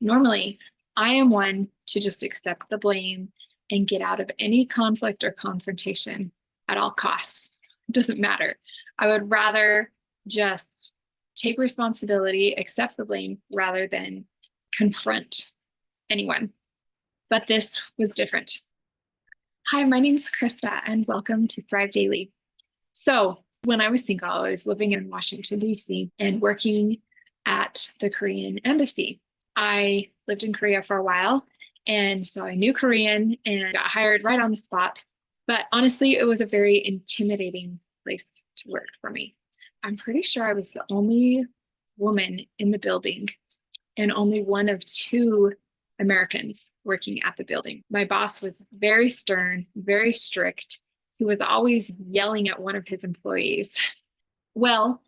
Normally, I am one to just accept the blame and get out of any conflict or confrontation at all costs. It doesn't matter. I would rather just take responsibility, accept the blame, rather than confront anyone. But this was different. Hi, my name is Krista, and welcome to Thrive Daily. So, when I was single, I was living in Washington, D.C., and working at the Korean embassy. I lived in Korea for a while, and so I knew Korean and got hired right on the spot. But honestly, it was a very intimidating place to work for me. I'm pretty sure I was the only woman in the building and only one of two Americans working at the building. My boss was very stern, very strict. He was always yelling at one of his employees. Well,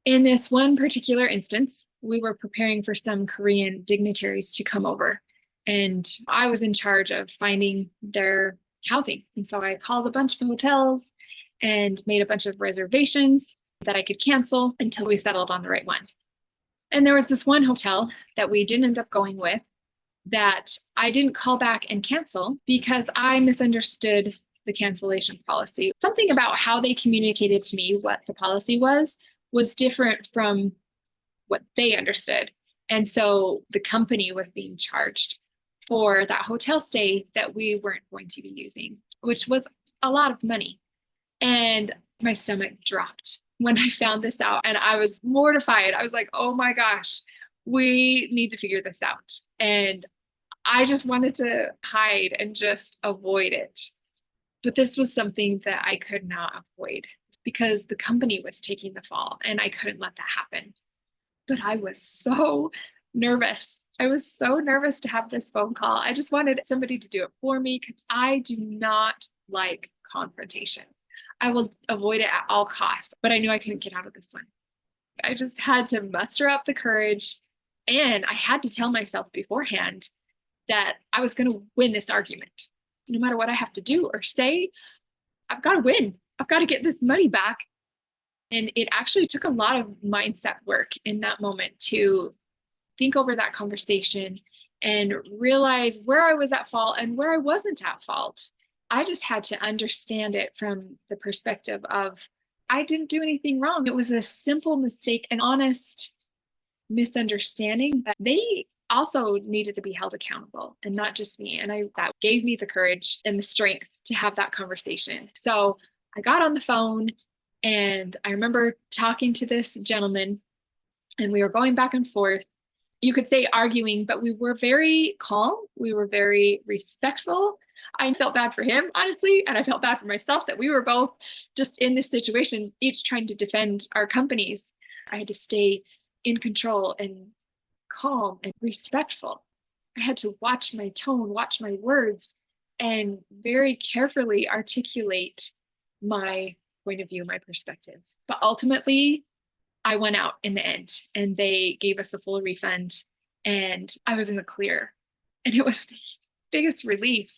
in this one particular instance, we were preparing for some Korean dignitaries to come over, and I was in charge of finding their housing. And so I called a bunch of hotels and made a bunch of reservations that I could cancel until we settled on the right one. And there was this one hotel that we didn't end up going with that I didn't call back and cancel because I misunderstood the cancellation policy. Something about how they communicated to me what the policy was different from what they understood. And so the company was being charged for that hotel stay that we weren't going to be using, which was a lot of money. And my stomach dropped when I found this out, and I was mortified. I was like, oh my gosh, we need to figure this out. And I just wanted to hide and just avoid it. But this was something that I could not avoid because the company was taking the fall and I couldn't let that happen. But I was so nervous. I was so nervous to have this phone call. I just wanted somebody to do it for me because I do not like confrontation. I will avoid it at all costs, but I knew I couldn't get out of this one. I just had to muster up the courage, and I had to tell myself beforehand that I was going to win this argument. No matter what I have to do or say, I've got to win. I've got to get this money back. And it actually took a lot of mindset work in that moment to think over that conversation and realize where I was at fault and where I wasn't at fault. I just had to understand it from the perspective of I didn't do anything wrong. It was a simple mistake, an honest misunderstanding, but they also needed to be held accountable and not just me. And that gave me the courage and the strength to have that conversation. So I got on the phone and I remember talking to this gentleman, and we were going back and forth. You could say arguing, but we were very calm. We were very respectful. I felt bad for him, honestly, and I felt bad for myself that we were both just in this situation, each trying to defend our companies. I had to stay in control and calm and respectful. I had to watch my tone, watch my words, and very carefully articulate my point of view, my perspective. But ultimately, I went out in the end and they gave us a full refund and I was in the clear. And it was the biggest relief.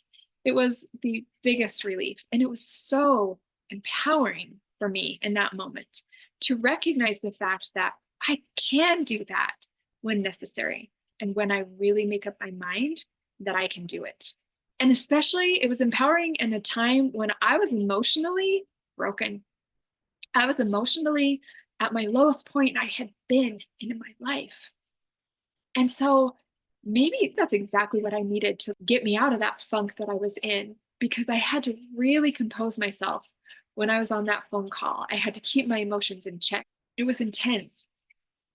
It was the biggest relief. And it was so empowering for me in that moment to recognize the fact that I can do that when necessary and when I really make up my mind that I can do it. And especially, it was empowering in a time when I was emotionally broken. I was emotionally at my lowest point I had been in my life. And so maybe that's exactly what I needed to get me out of that funk that I was in, because I had to really compose myself when I was on that phone call. I had to keep my emotions in check. It was intense,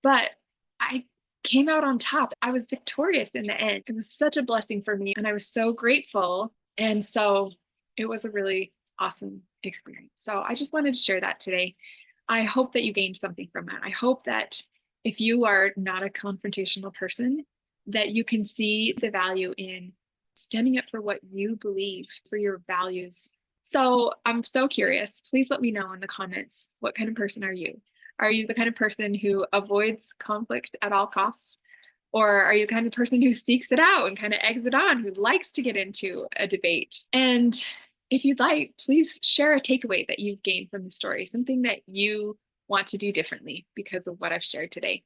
but I came out on top. I was victorious in the end. It was such a blessing for me, and I was so grateful. And so it was a really awesome experience. So I just wanted to share that today. I hope that you gained something from it. I hope that if you are not a confrontational person, that you can see the value in standing up for what you believe, for your values. So I'm so curious. Please let me know in the comments, what kind of person are you? Are you the kind of person who avoids conflict at all costs? Or are you the kind of person who seeks it out and kind of eggs it on, who likes to get into a debate? And if you'd like, please share a takeaway that you've gained from the story, something that you want to do differently because of what I've shared today.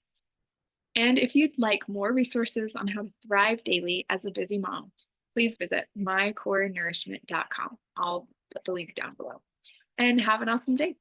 And if you'd like more resources on how to thrive daily as a busy mom, please visit mycorenourishment.com. I'll put the link down below. And have an awesome day.